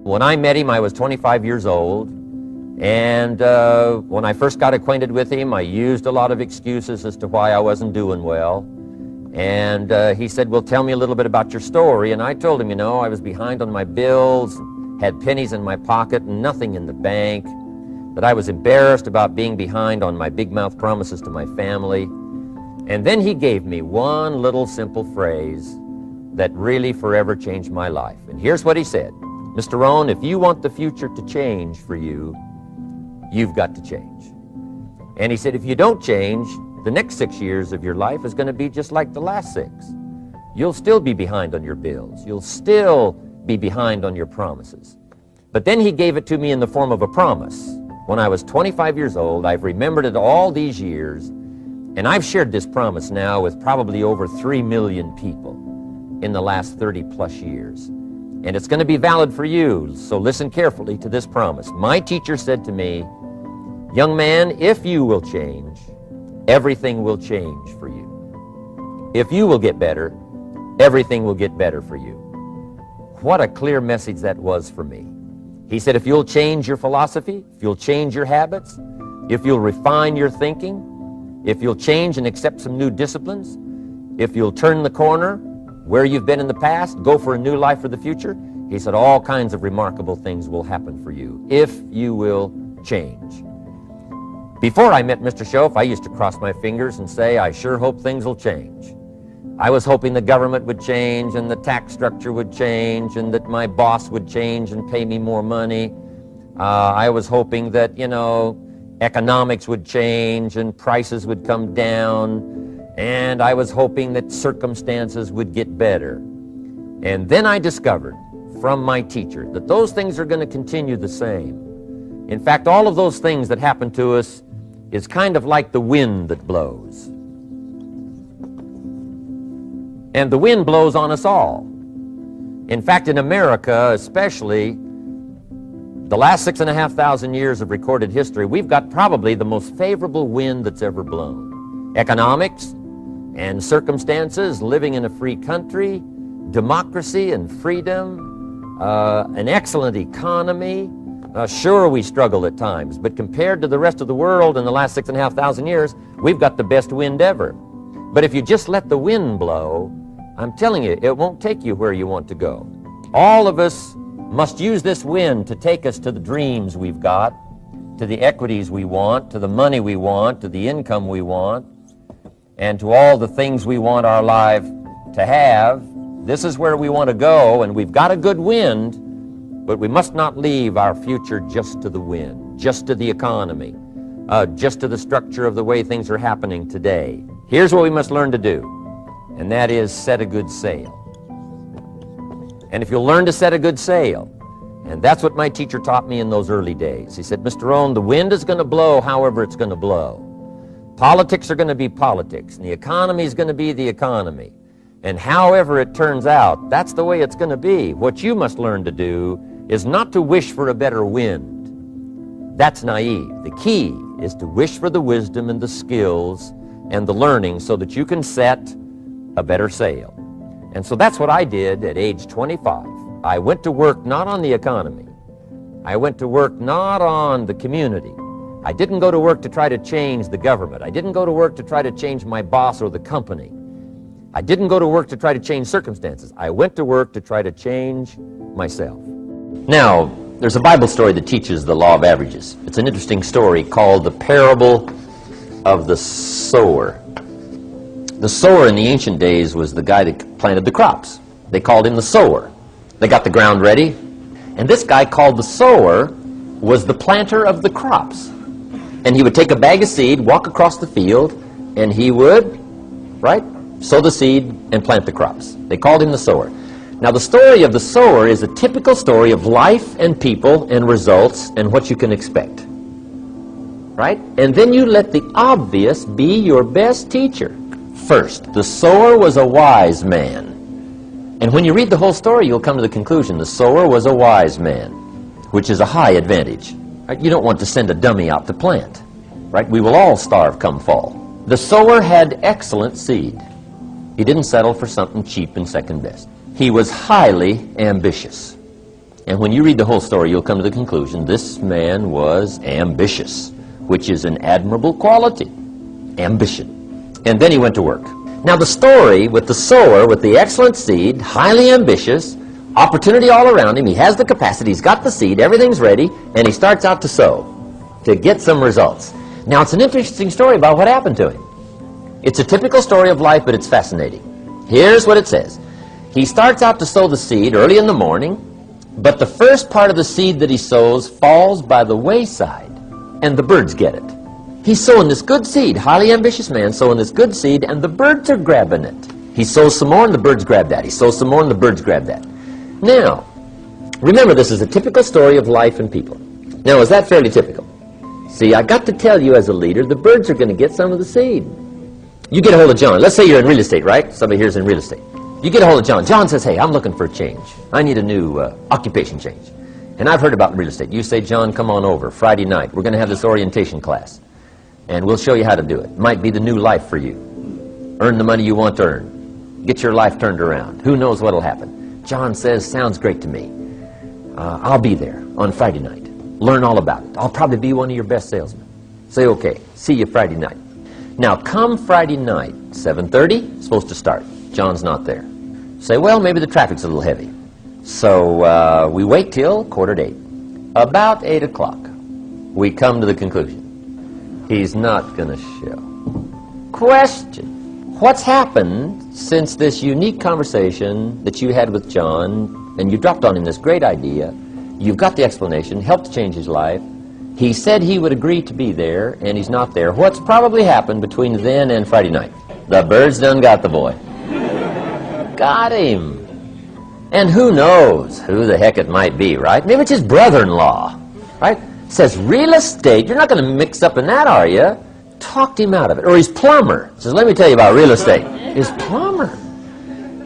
When I met him, I was 25 years old, and when I first got acquainted with him, I used a lot of excuses as to why I wasn't doing well. And he said, well, tell me a little bit about your story. And I told him, you know, I was behind on my bills, had pennies in my pocket and nothing in the bank, that I was embarrassed about being behind on my big mouth promises to my family. And then he gave me one little simple phrase that really forever changed my life. And here's what he said: Mr. Rohn, if you want the future to change for you, you've got to change. And he said, if you don't change, the next 6 years of your life is going to be just like the last 6. You'll still be behind on your bills. You'll still be behind on your promises. But then he gave it to me in the form of a promise. When I was 25 years old, I've remembered it all these years, and I've shared this promise now with probably over 3 million people in the last 30 plus years. And it's going to be valid for you, so listen carefully to this promise. My teacher said to me, young man, if you will change, everything will change for you. If you will get better, everything will get better for you. What a clear message that was for me. He said, if you'll change your philosophy, if you'll change your habits, if you'll refine your thinking, if you'll change and accept some new disciplines, if you'll turn the corner where you've been in the past, go for a new life for the future, he said, all kinds of remarkable things will happen for you if you will change. Before I met Mr. Schoaf, I used to cross my fingers and say, I sure hope things will change. I was hoping the government would change and the tax structure would change and that my boss would change and pay me more money. I was hoping that, you know, economics would change and prices would come down, and I was hoping that circumstances would get better. And then I discovered from my teacher that those things are going to continue the same. In fact, all of those things that happen to us is kind of like the wind that blows. And the wind blows on us all. In fact, in America especially, the last 6,500 years of recorded history, we've got probably the most favorable wind that's ever blown. Economics and circumstances, living in a free country, democracy and freedom, an excellent economy. Sure, we struggle at times, but compared to the rest of the world in the last 6,500 years, we've got the best wind ever. But if you just let the wind blow, I'm telling you, it won't take you where you want to go. All of us must use this wind to take us to the dreams we've got, to the equities we want, to the money we want, to the income we want, and to all the things we want our life to have. This is where we want to go, and we've got a good wind, but we must not leave our future just to the wind, just to the economy, just to the structure of the way things are happening today. Here's what we must learn to do, and that is set a good sail. And if you'll learn to set a good sail, and that's what my teacher taught me in those early days. He said, Mr. Rohn, the wind is going to blow however it's going to blow. Politics are going to be politics, and the economy is going to be the economy. And however it turns out, that's the way it's going to be. What you must learn to do is not to wish for a better wind. That's naive. The key is to wish for the wisdom and the skills and the learning so that you can set a better sail. And so that's what I did at age 25. I went to work not on the economy. I went to work not on the community. I didn't go to work to try to change the government. I didn't go to work to try to change my boss or the company. I didn't go to work to try to change circumstances. I went to work to try to change myself. Now, there's a Bible story that teaches the law of averages. It's an interesting story called the parable of the sower. The sower in the ancient days was the guy that planted the crops. They called him the sower. They got the ground ready, and this guy called the sower was the planter of the crops. And he would take a bag of seed, walk across the field, and he would, right, sow the seed and plant the crops. They called him the sower. Now, the story of the sower is a typical story of life and people and results and what you can expect, right? And then you let the obvious be your best teacher. First, the sower was a wise man. And when you read the whole story, you'll come to the conclusion the sower was a wise man, which is a high advantage. Right? You don't want to send a dummy out to plant, right? We will all starve come fall. The sower had excellent seed. He didn't settle for something cheap and second best. He was highly ambitious. And when you read the whole story, you'll come to the conclusion this man was ambitious, which is an admirable quality, ambition. And then he went to work. Now the story with the sower, with the excellent seed, highly ambitious, opportunity all around him, he has the capacity, he's got the seed, everything's ready, and he starts out to sow, to get some results. Now it's an interesting story about what happened to him. It's a typical story of life, but it's fascinating. Here's what it says. He starts out to sow the seed early in the morning, but the first part of the seed that he sows falls by the wayside, and the birds get it. He's sowing this good seed, highly ambitious man sowing this good seed, and the birds are grabbing it. He sows some more and the birds grab that. He sows some more and the birds grab that. Now, remember, this is a typical story of life and people. Now, is that fairly typical? See, I got to tell you as a leader, the birds are going to get some of the seed. You get a hold of John. Let's say you're in real estate, right? Somebody here's in real estate. You get a hold of John. John says, hey, I'm looking for a change. I need a new occupation change. And I've heard about real estate. You say, John, come on over Friday night. We're going to have this orientation class. And we'll show you how to do it. Might be the new life for you. Earn the money you want to earn. Get your life turned around. Who knows what will happen? John says, sounds great to me. I'll be there on Friday night. Learn all about it. I'll probably be one of your best salesmen. Say, okay, see you Friday night. Now, come Friday night, 7:30, supposed to start. John's not there. Say, well, maybe the traffic's a little heavy. So we wait till 7:45. About 8 o'clock, we come to the conclusion. He's not going to show. Question. What's happened since this unique conversation that you had with John, and you dropped on him this great idea, you've got the explanation, helped change his life, he said he would agree to be there, and he's not there. What's probably happened between then and Friday night? The birds done got the boy. Got him. And who knows who the heck it might be, right? Maybe it's his brother-in-law, right? Says, real estate, you're not going to mix up in that, are you? Talked him out of it. Or his plumber. Says, let me tell you about real estate. His plumber.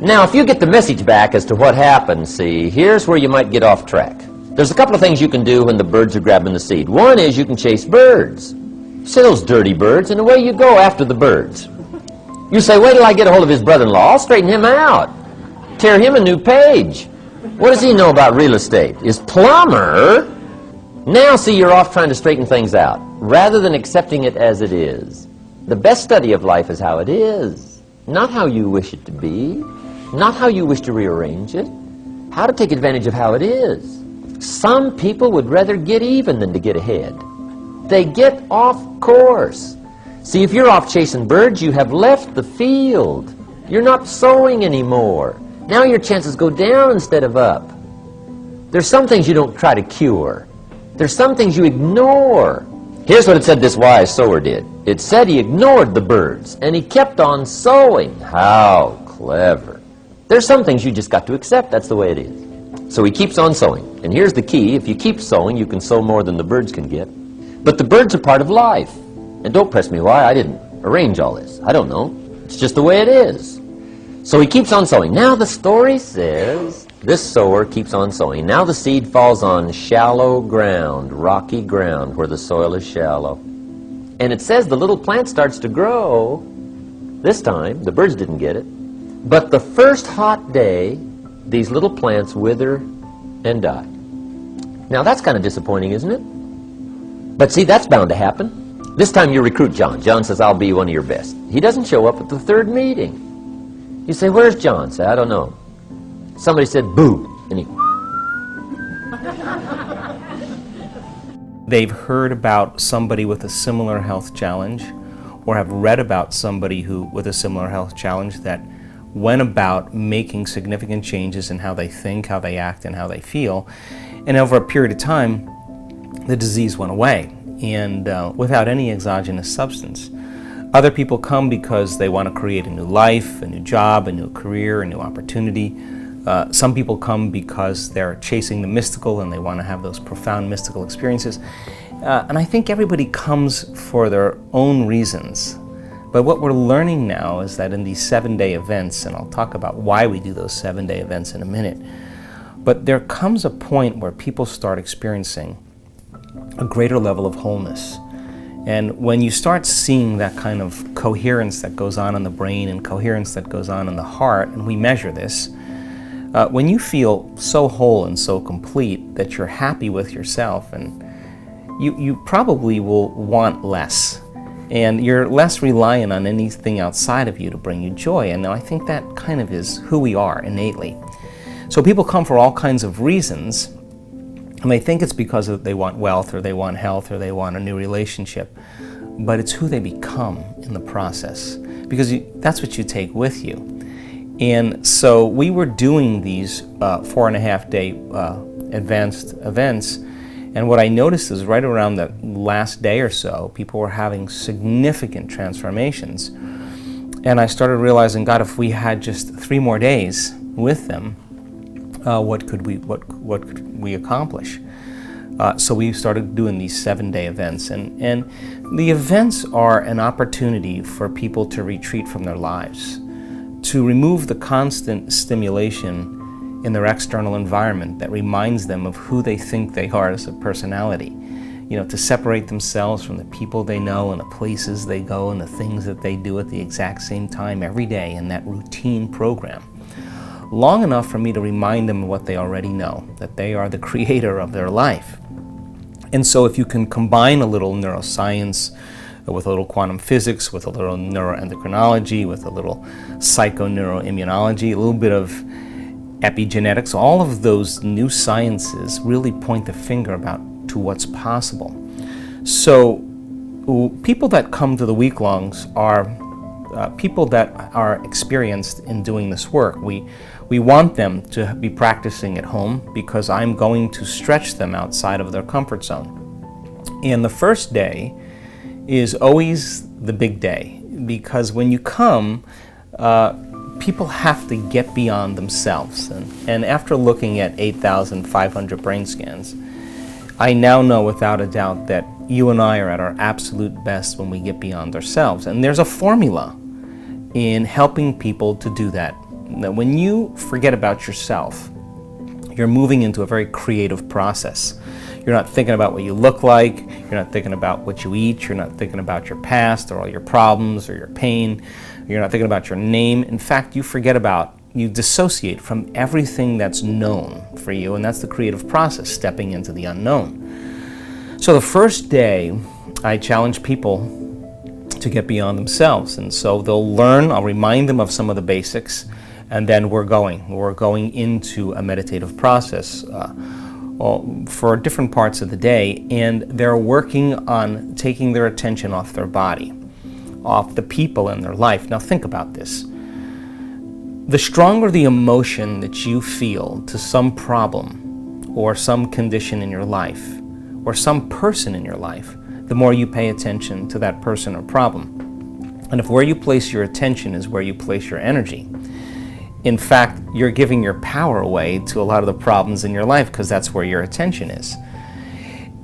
Now, if you get the message back as to what happened, see, here's where you might get off track. There's a couple of things you can do when the birds are grabbing the seed. One is you can chase birds. Say, those dirty birds, and away you go after the birds. You say, wait till I get a hold of his brother-in-law. I'll straighten him out. Tear him a new page. What does he know about real estate? His plumber. Now, see, you're off trying to straighten things out, rather than accepting it as it is. The best study of life is how it is, not how you wish it to be, not how you wish to rearrange it, how to take advantage of how it is. Some people would rather get even than to get ahead. They get off course. See, if you're off chasing birds, you have left the field. You're not sowing anymore. Now your chances go down instead of up. There's some things you don't try to cure. There's some things you ignore. Here's what it said this wise sower did. It said he ignored the birds, and he kept on sowing. How clever. There's some things you just got to accept. That's the way it is. So he keeps on sowing. And here's the key. If you keep sowing, you can sow more than the birds can get. But the birds are part of life. And don't press me why. I didn't arrange all this. I don't know. It's just the way it is. So he keeps on sowing. Now the story says this sower keeps on sowing. Now the seed falls on shallow ground, rocky ground, where the soil is shallow. And it says the little plant starts to grow. This time, the birds didn't get it. But the first hot day, these little plants wither and die. Now that's kind of disappointing, isn't it? But see, that's bound to happen. This time you recruit John. John says, I'll be one of your best. He doesn't show up at the third meeting. You say, where's John? Say, I don't know. Somebody said, boo. And he... They've heard about somebody with a similar health challenge, or have read about somebody with a similar health challenge that went about making significant changes in how they think, how they act, and how they feel. And over a period of time, the disease went away, and without any exogenous substance. Other people come because they want to create a new life, a new job, a new career, a new opportunity. Some people come because they're chasing the mystical and they want to have those profound mystical experiences. And I think everybody comes for their own reasons. But what we're learning now is that in these 7-day events, and I'll talk about why we do those 7-day events in a minute, but there comes a point where people start experiencing a greater level of wholeness. And when you start seeing that kind of coherence that goes on in the brain and coherence that goes on in the heart, and we measure this, When you feel so whole and so complete that you're happy with yourself, and you probably will want less. And you're less reliant on anything outside of you to bring you joy. And I think that kind of is who we are innately. So people come for all kinds of reasons, and they think it's because they want wealth, or they want health, or they want a new relationship. But it's who they become in the process, because that's what you take with you. And so we were doing these 4.5-day advanced events, and what I noticed is right around the last day or so, people were having significant transformations. And I started realizing, God, if we had just 3 more days with them, what could we accomplish? So we started doing these 7-day events, and the events are an opportunity for people to retreat from their lives, to remove the constant stimulation in their external environment that reminds them of who they think they are as a personality. To separate themselves from the people they know and the places they go and the things that they do at the exact same time every day in that routine program. Long enough for me to remind them of what they already know, that they are the creator of their life. And so if you can combine a little neuroscience with a little quantum physics, with a little neuroendocrinology, with a little psychoneuroimmunology, a little bit of epigenetics, all of those new sciences really point the finger to what's possible. So people that come to the week-longs are people that are experienced in doing this work. We want them to be practicing at home because I'm going to stretch them outside of their comfort zone. And the first day is always the big day, because when you come, people have to get beyond themselves. And after looking at 8,500 brain scans, I now know without a doubt that you and I are at our absolute best when we get beyond ourselves. And there's a formula in helping people to do that. Now, when you forget about yourself, you're moving into a very creative process. You're not thinking about what you look like, you're not thinking about what you eat, you're not thinking about your past or all your problems or your pain, you're not thinking about your name. In fact, you dissociate from everything that's known for you, and that's the creative process, stepping into the unknown. So the first day, I challenge people to get beyond themselves, and so they'll learn, I'll remind them of some of the basics, and then we're going into a meditative process for different parts of the day, and they're working on taking their attention off their body, off the people in their life. Now think about this. The stronger the emotion that you feel to some problem or some condition in your life or some person in your life, the more you pay attention to that person or problem. And if where you place your attention is where you place your energy, in fact, you're giving your power away to a lot of the problems in your life because that's where your attention is.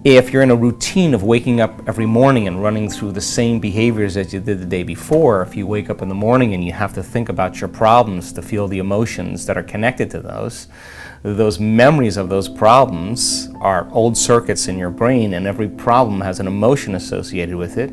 If you're in a routine of waking up every morning and running through the same behaviors as you did the day before, if you wake up in the morning and you have to think about your problems to feel the emotions that are connected to those memories of those problems are old circuits in your brain, and every problem has an emotion associated with it.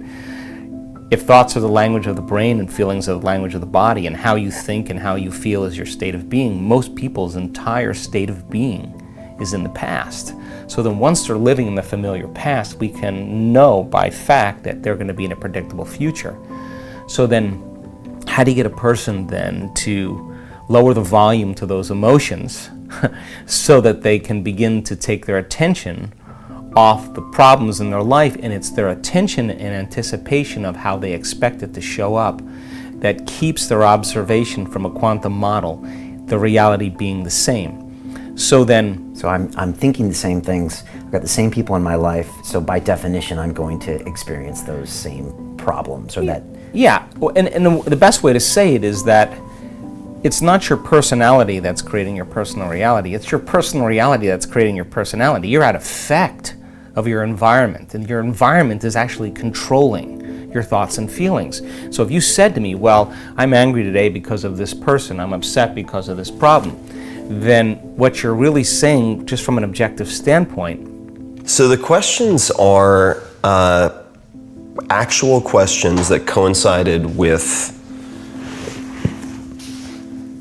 If thoughts are the language of the brain and feelings are the language of the body, and how you think and how you feel is your state of being, most people's entire state of being is in the past. So then once they're living in the familiar past, we can know by fact that they're going to be in a predictable future. So then how do you get a person then to lower the volume to those emotions so that they can begin to take their attention off the problems in their life, and it's their attention and anticipation of how they expect it to show up that keeps their observation from a quantum model, the reality being the same. So I'm thinking the same things. I've got the same people in my life, so by definition I'm going to experience those same problems or that. Yeah, and the best way to say it is that it's not your personality that's creating your personal reality, it's your personal reality that's creating your personality. You're at effect of your environment, and your environment is actually controlling your thoughts and feelings. So if you said to me, well, I'm angry today because of this person, I'm upset because of this problem, then what you're really saying, just from an objective standpoint. So the questions are actual questions that coincided with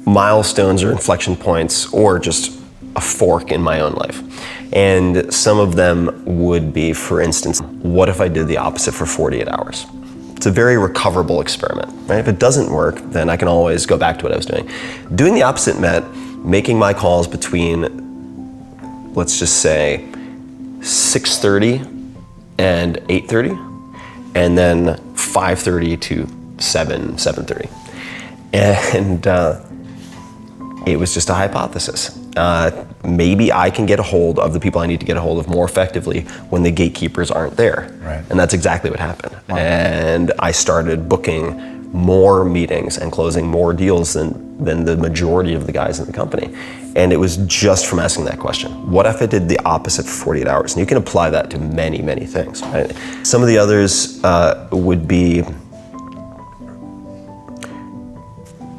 milestones or inflection points or just a fork in my own life. And some of them would be, for instance, what if I did the opposite for 48 hours? It's a very recoverable experiment, right? If it doesn't work, then I can always go back to what I was doing. Doing the opposite meant making my calls between, let's just say, 6:30 and 8:30, and then 5:30 to 7:30. And it was just a hypothesis. Maybe I can get a hold of the people I need to get a hold of more effectively when the gatekeepers aren't there. Right. And that's exactly what happened. Wow. And I started booking more meetings and closing more deals than the majority of the guys in the company. And it was just from asking that question. What if I did the opposite for 48 hours? And you can apply that to many, many things. Right? Some of the others would be,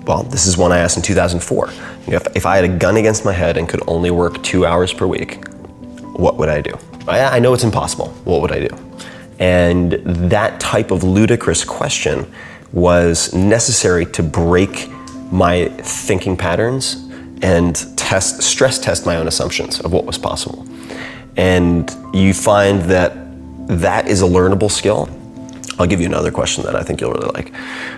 well, this is one I asked in 2004. If I had a gun against my head and could only work 2 hours per week, what would I do? I know it's impossible. What would I do? And that type of ludicrous question was necessary to break my thinking patterns and stress test my own assumptions of what was possible. And you find that that is a learnable skill. I'll give you another question that I think you'll really like,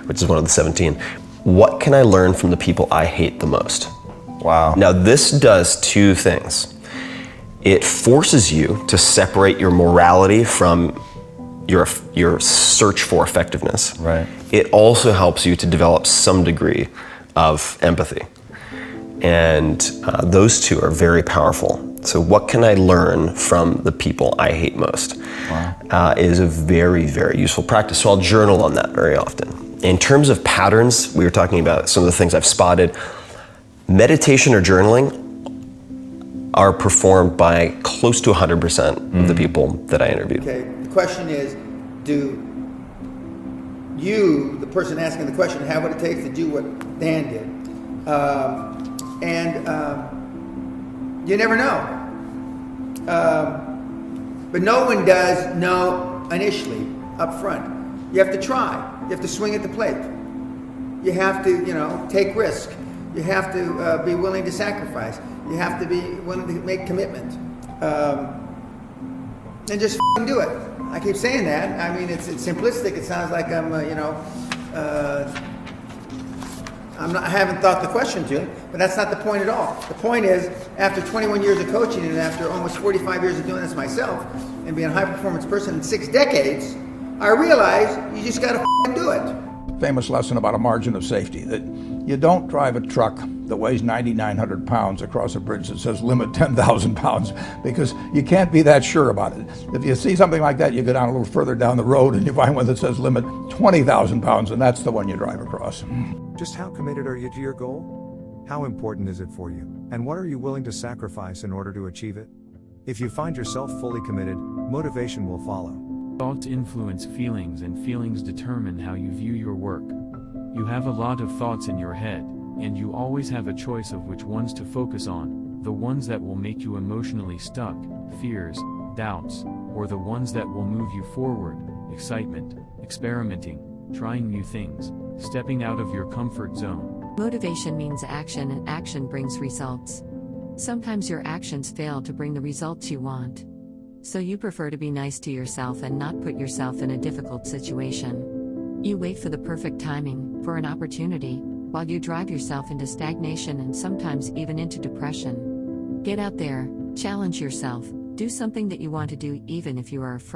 which is one of the 17. What can I learn from the people I hate the most? Wow. Now this does two things. It forces you to separate your morality from your search for effectiveness. Right. It also helps you to develop some degree of empathy. And those two are very powerful. So what can I learn from the people I hate most? Wow. Is a very, very useful practice. So I'll journal on that very often. In terms of patterns, we were talking about some of the things I've spotted. Meditation or journaling are performed by close to 100% of the people that I interviewed. Okay, the question is, do you, the person asking the question, have what it takes to do what Dan did? You never know. But no one does know initially, up front. You have to try. You have to swing at the plate. You have to, take risk. You have to be willing to sacrifice. You have to be willing to make commitment. And just do it. I keep saying that. I mean, it's simplistic. It sounds like I'm, I haven't thought the question to it, but that's not the point at all. The point is, after 21 years of coaching and after almost 45 years of doing this myself and being a high-performance person in 6 decades, I realized you just got to do it. Famous lesson about a margin of safety, that you don't drive a truck that weighs 9,900 pounds across a bridge that says limit 10,000 pounds, because you can't be that sure about it. If you see something like that, you go down a little further down the road and you find one that says limit 20,000 pounds, and that's the one you drive across. Just how committed are you to your goal? How important is it for you? And what are you willing to sacrifice in order to achieve it? If you find yourself fully committed, motivation will follow. Thoughts influence feelings, and feelings determine how you view your work. You have a lot of thoughts in your head, and you always have a choice of which ones to focus on, the ones that will make you emotionally stuck, fears, doubts, or the ones that will move you forward, excitement, experimenting, trying new things, stepping out of your comfort zone. Motivation means action, and action brings results. Sometimes your actions fail to bring the results you want. So you prefer to be nice to yourself and not put yourself in a difficult situation. You wait for the perfect timing, for an opportunity, while you drive yourself into stagnation and sometimes even into depression. Get out there, challenge yourself, do something that you want to do even if you are afraid.